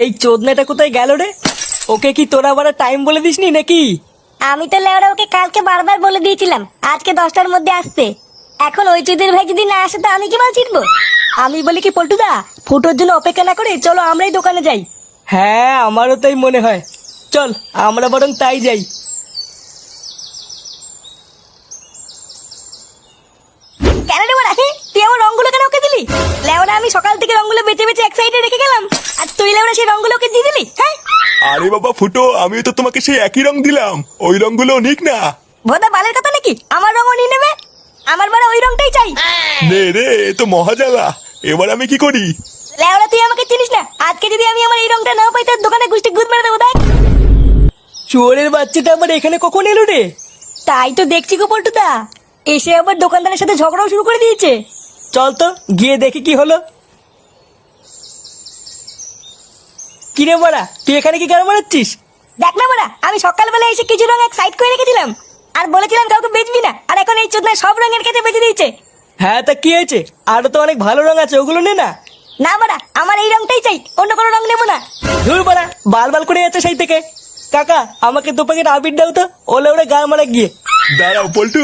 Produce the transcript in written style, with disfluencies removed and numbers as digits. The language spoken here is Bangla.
এই চোদনাটা কোথায় গেল রে? ওকে কি তোরা আবার টাইম বলে দিসনি নাকি? আমি তো লেওরা ওকে কালকে বারবার বলে দিয়েছিলাম আজকে 10টার মধ্যে আসতে। এখন ওই চুদির ভাই যদি না আসে তো আমি কি মাল ছিটবো? আমি বলি কি পল্টুদা, ফুটোর জন্য অপেক্ষা না করে চলো আমরাই দোকানে যাই। হ্যাঁ আমারও তাই মনে হয়, চল আমরা বরং তাই যাই। কেন রে বড়া, তুই আমার রংগুলো কেন ওকে দিলি? লেওরা আমি সকাল থেকে রংগুলো বেঁচে বেঁচে এক সাইডে রেখে গেলাম, আর তুই লেওরা সেই রংগুলো ওকে দিয়ে দিলি? হ্যাঁ আরে বাবা ফুটো, আমিও তো তোমাকে সেই একই রং দিলাম, ওই রংগুলো নিক না। ভোদা বালের কথা নাকি আমার রঙও নিয়ে নেবে? আমার বড় ওই রংটাই চাই। নে রে, এ তো মহাজালা, এবার আমি কি করি? লেওরা তুই আমাকে চিনিস না, আজকে যদি আমি আমার এই রংটা না পাই তোর দোকানে গুষ্টি গুদ মেরে দেবো। দেখ চোরের বাচ্চাটা আবার এখানে কখন এলো রে? তাই তো দেখছি গো পল্টুদা, এসে আবার দোকানদারের সাথে ঝগড়াও শুরু করে দিয়েছে। চল তো গিয়ে দেখি কি হলো। কিরে বড়া, তুই এখানে কি গান মারাচ্ছিস? দেখ না বড়া, আমি সকালবেলা এসে কিছু রং এক সাইড করে রেখেছিলাম আর বলেছিলাম কাউকে বেচবি না, আর এখন এই চোদনা সব রঙের কাছে বেচে দিয়েছে। হ্যাঁ তা কি হয়েছে, আরো তো অনেক ভালো রং আছে, ওগুলো নে না। না বড়া, আমার এই রংটাই চাই, অন্য কোনো রং নেবো না। ধুর বড়া, বাল বাল করে যাচ্ছে সেই থেকে। কাকা আমাকে 2 প্যাকেট আবির দাও তো, ওলে ওরে গান মারা গিয়ে। দাঁড়াও পল্টু।